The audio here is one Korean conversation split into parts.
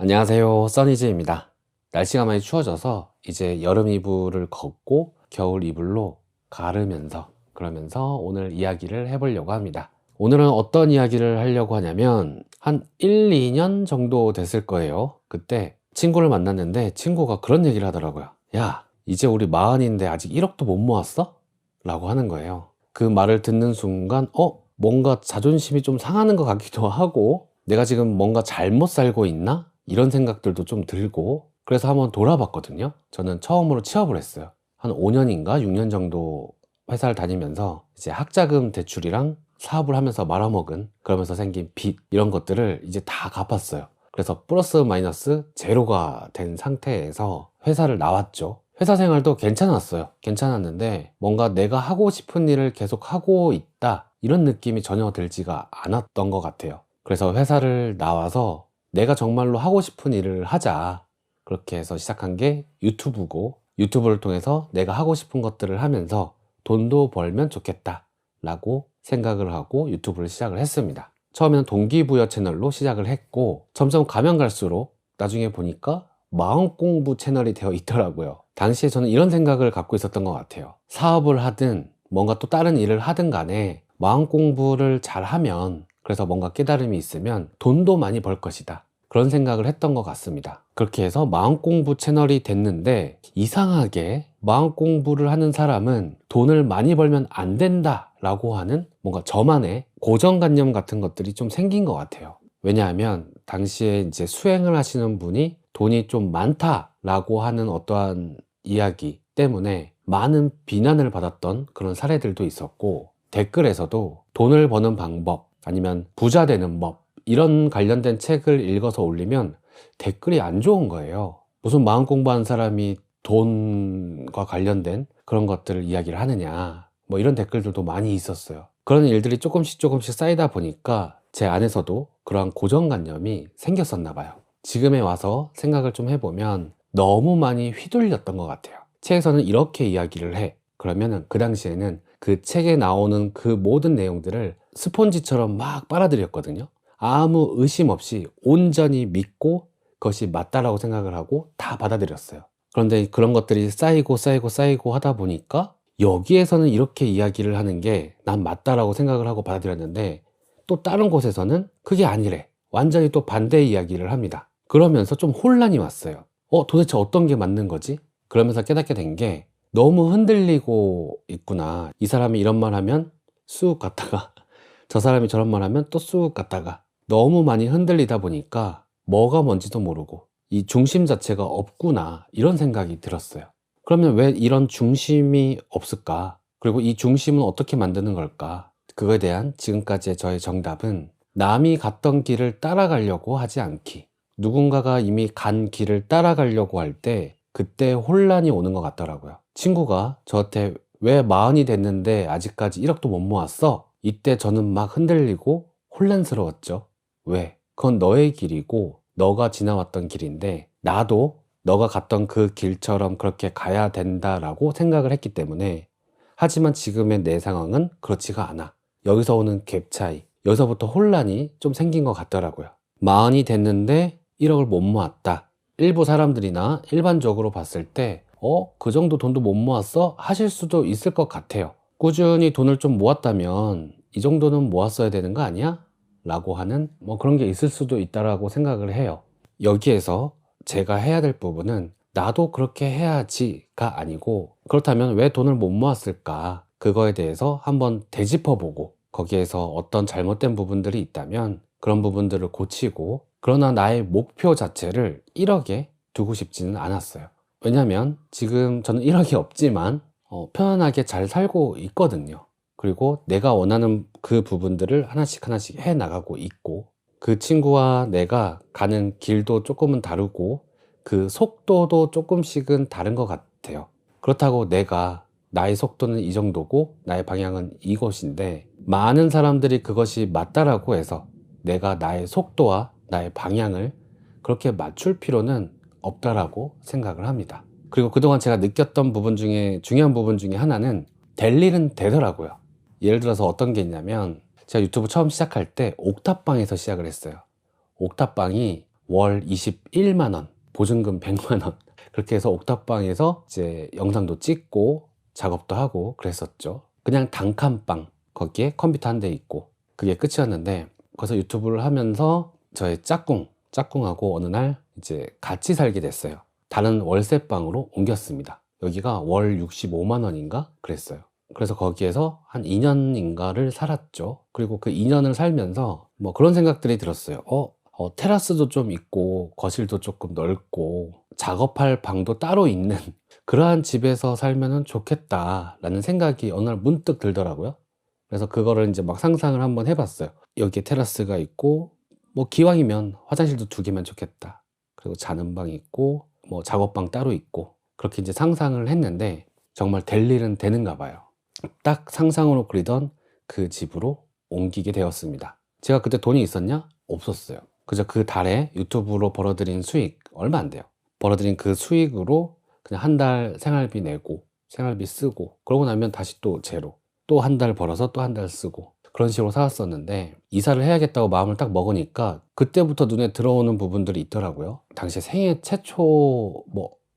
안녕하세요, 써니즈입니다. 날씨가 많이 추워져서 이제 여름 이불을 걷고 겨울 이불로 가르면서 그러면서 오늘 이야기를 해보려고 합니다. 오늘은 어떤 이야기를 하려고 하냐면 한 1, 2년 정도 됐을 거예요. 그때 친구를 만났는데 친구가 그런 얘기를 하더라고요. 야, 이제 우리 마흔인데 아직 1억도 못 모았어? 라고 하는 거예요. 그 말을 듣는 순간 뭔가 자존심이 좀 상하는 것 같기도 하고 내가 지금 뭔가 잘못 살고 있나? 이런 생각들도 좀 들고 그래서 한번 돌아봤거든요. 저는 처음으로 취업을 했어요. 한 5년인가 6년 정도 회사를 다니면서 이제 학자금 대출이랑 사업을 하면서 말아먹은 그러면서 생긴 빚 이런 것들을 이제 다 갚았어요. 그래서 플러스 마이너스 제로가 된 상태에서 회사를 나왔죠. 회사 생활도 괜찮았어요. 괜찮았는데 뭔가 내가 하고 싶은 일을 계속 하고 있다 이런 느낌이 전혀 들지가 않았던 것 같아요. 그래서 회사를 나와서 내가 정말로 하고 싶은 일을 하자 그렇게 해서 시작한 게 유튜브고 유튜브를 통해서 내가 하고 싶은 것들을 하면서 돈도 벌면 좋겠다 라고 생각을 하고 유튜브를 시작을 했습니다. 처음에는 동기부여 채널로 시작을 했고 점점 가면 갈수록 나중에 보니까 마음공부 채널이 되어 있더라고요. 당시에 저는 이런 생각을 갖고 있었던 것 같아요. 사업을 하든 뭔가 또 다른 일을 하든 간에 마음공부를 잘 하면 그래서 뭔가 깨달음이 있으면 돈도 많이 벌 것이다. 그런 생각을 했던 것 같습니다. 그렇게 해서 마음공부 채널이 됐는데 이상하게 마음공부를 하는 사람은 돈을 많이 벌면 안 된다 라고 하는 뭔가 저만의 고정관념 같은 것들이 좀 생긴 것 같아요. 왜냐하면 당시에 이제 수행을 하시는 분이 돈이 좀 많다라고 하는 어떠한 이야기 때문에 많은 비난을 받았던 그런 사례들도 있었고 댓글에서도 돈을 버는 방법 아니면 부자 되는 법 이런 관련된 책을 읽어서 올리면 댓글이 안 좋은 거예요. 무슨 마음 공부하는 사람이 돈과 관련된 그런 것들을 이야기를 하느냐 뭐 이런 댓글들도 많이 있었어요. 그런 일들이 조금씩 쌓이다 보니까 제 안에서도 그러한 고정관념이 생겼었나 봐요. 지금에 와서 생각을 좀 해보면 너무 많이 휘둘렸던 것 같아요. 책에서는 이렇게 이야기를 해. 그러면은 그 당시에는 그 책에 나오는 그 모든 내용들을 스폰지처럼 막 빨아들였거든요. 아무 의심 없이 온전히 믿고 그것이 맞다라고 생각을 하고 다 받아들였어요. 그런데 그런 것들이 쌓이고 하다 보니까 여기에서는 이렇게 이야기를 하는 게 난 맞다라고 생각을 하고 받아들였는데 또 다른 곳에서는 그게 아니래. 완전히 또 반대의 이야기를 합니다. 그러면서 좀 혼란이 왔어요. 도대체 어떤 게 맞는 거지? 그러면서 깨닫게 된 게 너무 흔들리고 있구나. 이 사람이 이런 말 하면 쑥 갔다가 저 사람이 저런 말 하면 또 쑥 갔다가 너무 많이 흔들리다 보니까 뭐가 뭔지도 모르고 이 중심 자체가 없구나 이런 생각이 들었어요. 그러면 왜 이런 중심이 없을까? 그리고 이 중심은 어떻게 만드는 걸까? 그거에 대한 지금까지의 저의 정답은 남이 갔던 길을 따라가려고 하지 않기. 누군가가 이미 간 길을 따라가려고 할 때 그때 혼란이 오는 것 같더라고요. 친구가 저한테 왜 마흔이 됐는데 아직까지 1억도 못 모았어? 이때 저는 막 흔들리고 혼란스러웠죠. 왜? 그건 너의 길이고 너가 지나왔던 길인데 나도 너가 갔던 그 길처럼 그렇게 가야 된다라고 생각을 했기 때문에 하지만 지금의 내 상황은 그렇지가 않아. 여기서 오는 갭 차이, 여기서부터 혼란이 좀 생긴 것 같더라고요. 마흔이 됐는데 1억을 못 모았다. 일부 사람들이나 일반적으로 봤을 때 그 정도 돈도 못 모았어? 하실 수도 있을 것 같아요. 꾸준히 돈을 좀 모았다면 이 정도는 모았어야 되는 거 아니야? 라고 하는 뭐 그런 게 있을 수도 있다라고 생각을 해요. 여기에서 제가 해야 될 부분은 나도 그렇게 해야지가 아니고 그렇다면 왜 돈을 못 모았을까? 그거에 대해서 한번 되짚어보고 거기에서 어떤 잘못된 부분들이 있다면 그런 부분들을 고치고 그러나 나의 목표 자체를 1억에 두고 싶지는 않았어요. 왜냐면 지금 저는 1억이 없지만 편안하게 잘 살고 있거든요. 그리고 내가 원하는 그 부분들을 하나씩 해 나가고 있고 그 친구와 내가 가는 길도 조금은 다르고 그 속도도 조금씩은 다른 것 같아요. 그렇다고 내가 나의 속도는 이 정도고 나의 방향은 이곳인데 많은 사람들이 그것이 맞다라고 해서 내가 나의 속도와 나의 방향을 그렇게 맞출 필요는 없다라고 생각을 합니다. 그리고 그동안 제가 느꼈던 부분 중에 중요한 부분 중에 하나는 될 일은 되더라고요. 예를 들어서 어떤 게 있냐면 제가 유튜브 처음 시작할 때 옥탑방에서 시작을 했어요. 옥탑방이 월 21만 원, 보증금 100만 원. 그렇게 해서 옥탑방에서 이제 영상도 찍고 작업도 하고 그랬었죠. 그냥 단칸방, 거기에 컴퓨터 한 대 있고 그게 끝이었는데, 거기서 유튜브를 하면서 저의 짝꿍하고 어느 날 이제 같이 살게 됐어요. 다른 월세방으로 옮겼습니다. 여기가 월 65만 원인가 그랬어요. 그래서 거기에서 한 2년인가를 살았죠. 그리고 그 2년을 살면서 뭐 그런 생각들이 들었어요. 테라스도 좀 있고 거실도 조금 넓고 작업할 방도 따로 있는 그러한 집에서 살면 좋겠다라는 생각이 어느 날 문득 들더라고요. 그래서 그거를 이제 막 상상을 한번 해봤어요. 여기에 테라스가 있고 뭐 기왕이면 화장실도 2개면 좋겠다. 그리고 자는 방 있고 뭐 작업방 따로 있고, 그렇게 이제 상상을 했는데 정말 될 일은 되는가 봐요. 딱 상상으로 그리던 그 집으로 옮기게 되었습니다. 제가 그때 돈이 있었냐? 없었어요. 그저 그 달에 유튜브로 벌어들인 수익 얼마 안 돼요. 벌어들인 그 수익으로 그냥 한 달 생활비 내고 생활비 쓰고, 그러고 나면 다시 또 제로, 또 한 달 벌어서 또 한 달 쓰고, 그런 식으로 살았었는데, 이사를 해야겠다고 마음을 딱 먹으니까 그때부터 눈에 들어오는 부분들이 있더라고요. 당시 생애 최초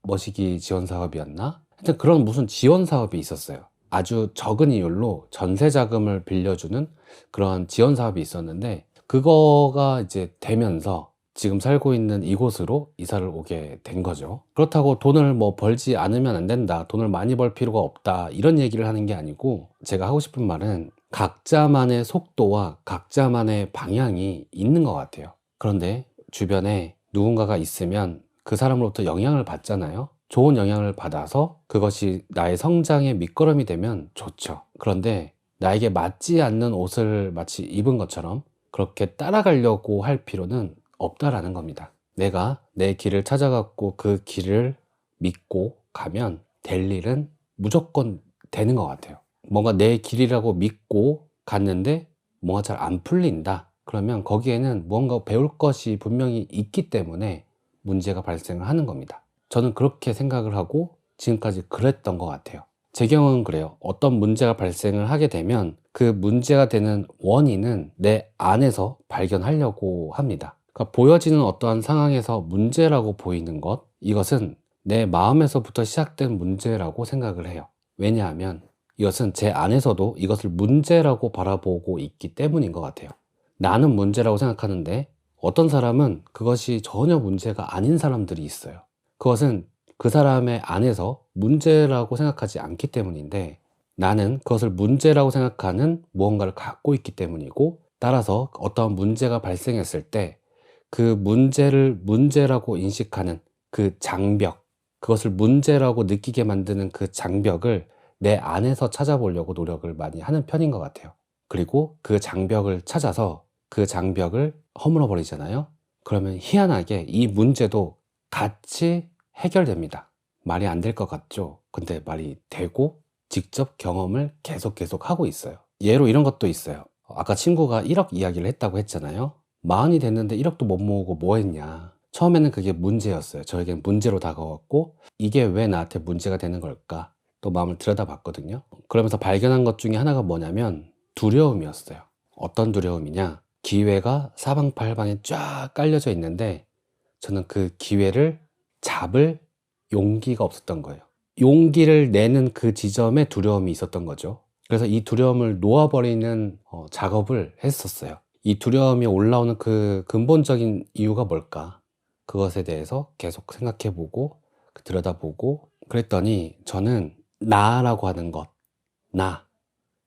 머시기 지원 사업이었나? 하여튼 그런 무슨 지원 사업이 있었어요. 아주 적은 이율로 전세 자금을 빌려주는 그런 지원 사업이 있었는데, 그거가 이제 되면서 지금 살고 있는 이곳으로 이사를 오게 된 거죠. 그렇다고 돈을 뭐 벌지 않으면 안 된다, 돈을 많이 벌 필요가 없다, 이런 얘기를 하는 게 아니고, 제가 하고 싶은 말은 각자만의 속도와 각자만의 방향이 있는 것 같아요. 그런데 주변에 누군가가 있으면 그 사람으로부터 영향을 받잖아요. 좋은 영향을 받아서 그것이 나의 성장의 밑거름이 되면 좋죠. 그런데 나에게 맞지 않는 옷을 마치 입은 것처럼 그렇게 따라가려고 할 필요는 없다라는 겁니다. 내가 내 길을 찾아갖고 그 길을 믿고 가면 될 일은 무조건 되는 것 같아요. 뭔가 내 길이라고 믿고 갔는데 뭔가 잘 안 풀린다, 그러면 거기에는 뭔가 배울 것이 분명히 있기 때문에 문제가 발생을 하는 겁니다. 저는 그렇게 생각을 하고 지금까지 그랬던 것 같아요. 제 경우는 그래요. 어떤 문제가 발생을 하게 되면 그 문제가 되는 원인은 내 안에서 발견하려고 합니다. 그러니까 보여지는 어떠한 상황에서 문제라고 보이는 것, 이것은 내 마음에서부터 시작된 문제라고 생각을 해요. 왜냐하면 이것은 제 안에서도 이것을 문제라고 바라보고 있기 때문인 것 같아요. 나는 문제라고 생각하는데 어떤 사람은 그것이 전혀 문제가 아닌 사람들이 있어요. 그것은 그 사람의 안에서 문제라고 생각하지 않기 때문인데, 나는 그것을 문제라고 생각하는 무언가를 갖고 있기 때문이고, 따라서 어떠한 문제가 발생했을 때 그 문제를 문제라고 인식하는 그 장벽, 그것을 문제라고 느끼게 만드는 그 장벽을 내 안에서 찾아보려고 노력을 많이 하는 편인 것 같아요. 그리고 그 장벽을 찾아서 그 장벽을 허물어 버리잖아요. 그러면 희한하게 이 문제도 같이 해결됩니다. 말이 안 될 것 같죠? 근데 말이 되고 직접 경험을 계속 하고 있어요. 예로 이런 것도 있어요. 아까 친구가 1억 이야기를 했다고 했잖아요. 40이 됐는데 1억도 못 모으고 뭐 했냐. 처음에는 그게 문제였어요. 저에겐 문제로 다가왔고, 이게 왜 나한테 문제가 되는 걸까? 또 마음을 들여다봤거든요. 그러면서 발견한 것 중에 하나가 뭐냐면 두려움이었어요. 어떤 두려움이냐? 기회가 사방팔방에 쫙 깔려져 있는데 저는 그 기회를 잡을 용기가 없었던 거예요. 용기를 내는 그 지점에 두려움이 있었던 거죠. 그래서 이 두려움을 놓아버리는 작업을 했었어요. 이 두려움이 올라오는 그 근본적인 이유가 뭘까? 그것에 대해서 계속 생각해보고 들여다보고 그랬더니, 저는 나라고 하는 것,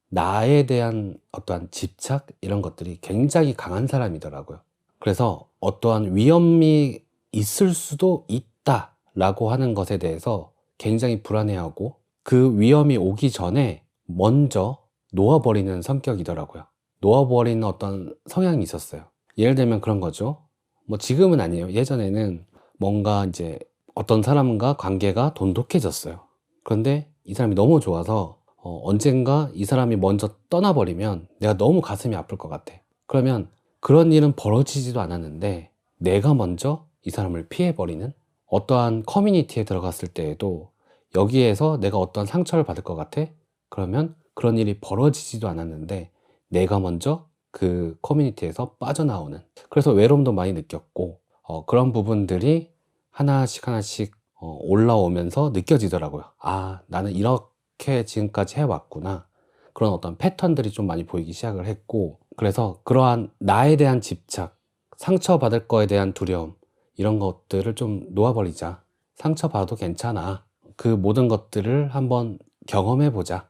나에 대한 어떠한 집착, 이런 것들이 굉장히 강한 사람이더라고요. 그래서 어떠한 위험이 있을 수도 있다라고 하는 것에 대해서 굉장히 불안해하고, 그 위험이 오기 전에 먼저 놓아버리는 성격이더라고요. 놓아버리는 어떤 성향이 있었어요. 예를 들면 그런 거죠. 뭐 지금은 아니에요. 예전에는 뭔가 이제 어떤 사람과 관계가 돈독해졌어요. 그런데 이 사람이 너무 좋아서 언젠가 이 사람이 먼저 떠나버리면 내가 너무 가슴이 아플 것 같아. 그러면 그런 일은 벌어지지도 않았는데 내가 먼저 이 사람을 피해버리는, 어떠한 커뮤니티에 들어갔을 때에도 여기에서 내가 어떠한 상처를 받을 것 같아? 그러면 그런 일이 벌어지지도 않았는데 내가 먼저 그 커뮤니티에서 빠져나오는, 그래서 외로움도 많이 느꼈고 그런 부분들이 하나씩 하나씩 올라오면서 느껴지더라고요. 아, 나는 이렇게 지금까지 해왔구나. 그런 어떤 패턴들이 좀 많이 보이기 시작을 했고, 그래서 그러한 나에 대한 집착, 상처받을 거에 대한 두려움, 이런 것들을 좀 놓아버리자. 상처받아도 괜찮아. 그 모든 것들을 한번 경험해보자.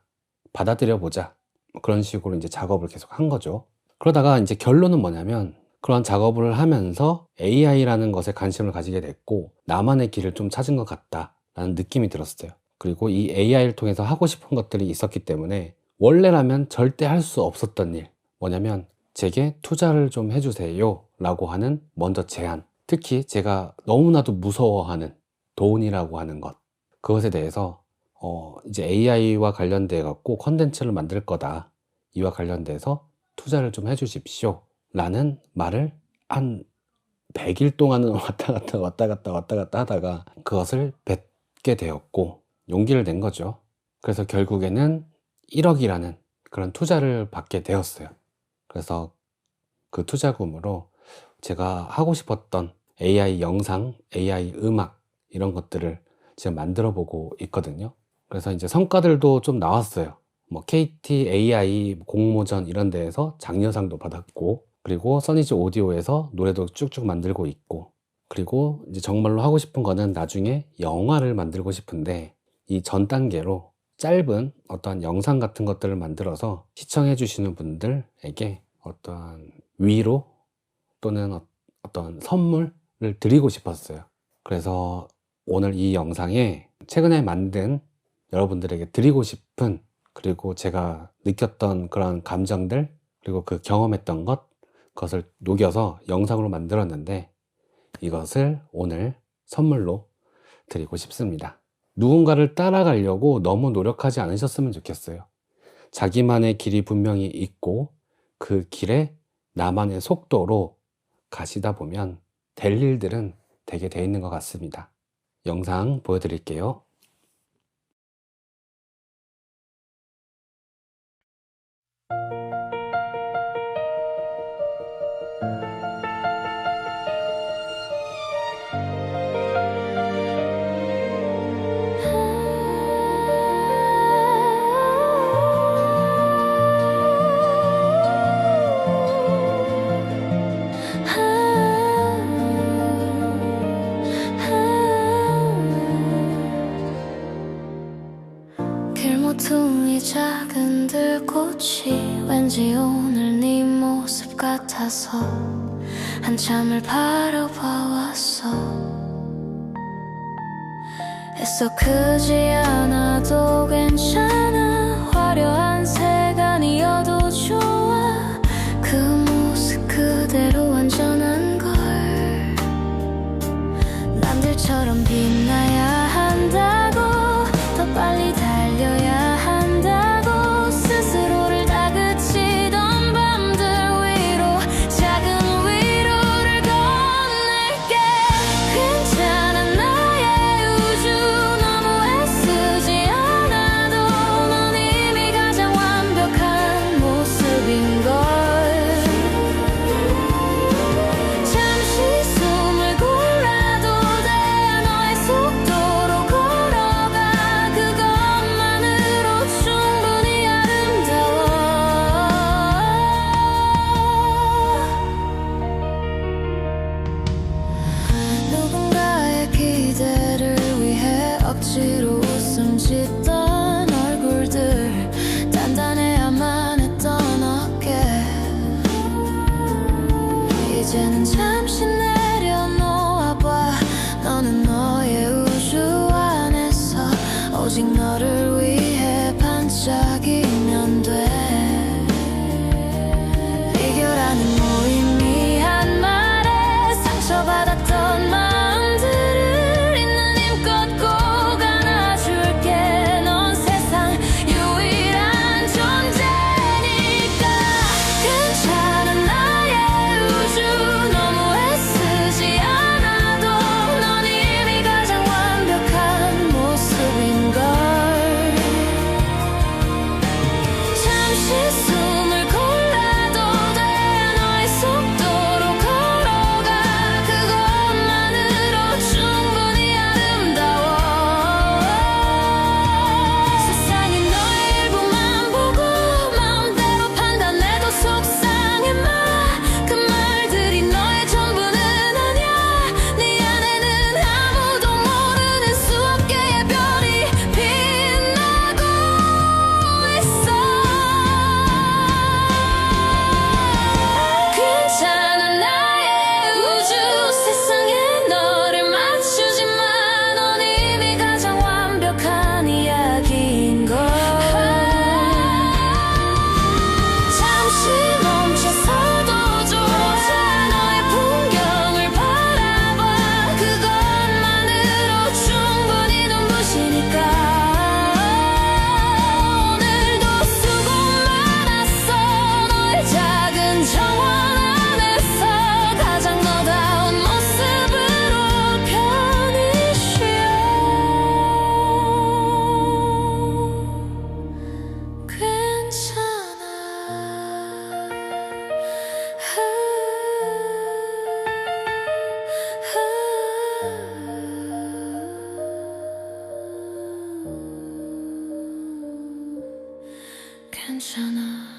받아들여보자. 그런 식으로 이제 작업을 계속 한 거죠. 그러다가 이제 결론은 뭐냐면, 그런 작업을 하면서 AI라는 것에 관심을 가지게 됐고, 나만의 길을 좀 찾은 것 같다라는 느낌이 들었어요. 그리고 이 AI를 통해서 하고 싶은 것들이 있었기 때문에, 원래라면 절대 할 수 없었던 일, 뭐냐면 제게 투자를 좀 해주세요 라고 하는 먼저 제안, 특히 제가 너무나도 무서워하는 돈이라고 하는 것, 그것에 대해서 이제 AI와 관련돼 갖고 컨텐츠를 만들 거다, 이와 관련돼서 투자를 좀 해주십시오 라는 말을 한 100일 동안은 왔다 갔다 하다가 그것을 뱉게 되었고 용기를 낸 거죠. 그래서 결국에는 1억이라는 그런 투자를 받게 되었어요. 그래서 그 투자금으로 제가 하고 싶었던 AI 영상, AI 음악 이런 것들을 지금 만들어 보고 있거든요. 그래서 이제 성과들도 좀 나왔어요. 뭐 KT AI 공모전 이런 데에서 장려상도 받았고, 그리고 써니지 오디오에서 노래도 쭉쭉 만들고 있고, 그리고 이제 정말로 하고 싶은 거는 나중에 영화를 만들고 싶은데, 이 전 단계로 짧은 어떠한 영상 같은 것들을 만들어서 시청해 주시는 분들에게 어떠한 위로 또는 어떤 선물을 드리고 싶었어요. 그래서 오늘 이 영상에 최근에 만든 여러분들에게 드리고 싶은, 그리고 제가 느꼈던 그런 감정들, 그리고 그 경험했던 것, 그것을 녹여서 영상으로 만들었는데 이것을 오늘 선물로 드리고 싶습니다. 누군가를 따라가려고 너무 노력하지 않으셨으면 좋겠어요. 자기만의 길이 분명히 있고 그 길에 나만의 속도로 가시다 보면 될 일들은 되게 돼 있는 것 같습니다. 영상 보여드릴게요. 길모퉁이 작은 들꽃이 왠지 오늘 네 모습 같아서 한참을 바라봐왔어. 애써 크지 않아도 괜찮아. 화려한 색아니어도 좋아. 그 모습 그대로 완전한 걸. 남들처럼 빛나야 한다고, 더 빨리 달려야 한다고 스스로를 다그치던 밤들 위로 작은 위로를 건넬게. 괜찮아 나의 우주 너무 애쓰지 않아도 넌 이미 가장 완벽한 모습인걸. 잠시 숨을 골라도 돼. 너의 속도로 걸어가. 그것만으로 충분히 아름다워. 누군가의 기대를 위해 억지로 웃음 짓던 얼굴들, 단단해야만 했던 어깨, 이제는 잠시 내려놓아봐. 너는 너의 우주 안에서 오직 너를 위해 반짝이면 돼. 이겨라는 무의미한 말에 상처받았던 마음들을 있는 힘껏 꼭 안아줄게. 넌 세상 유일한 존재니까. 괜찮아 나의 우주 너무 애쓰지 않아도 넌 이미 가장 완벽한 모습인걸. 괜찮아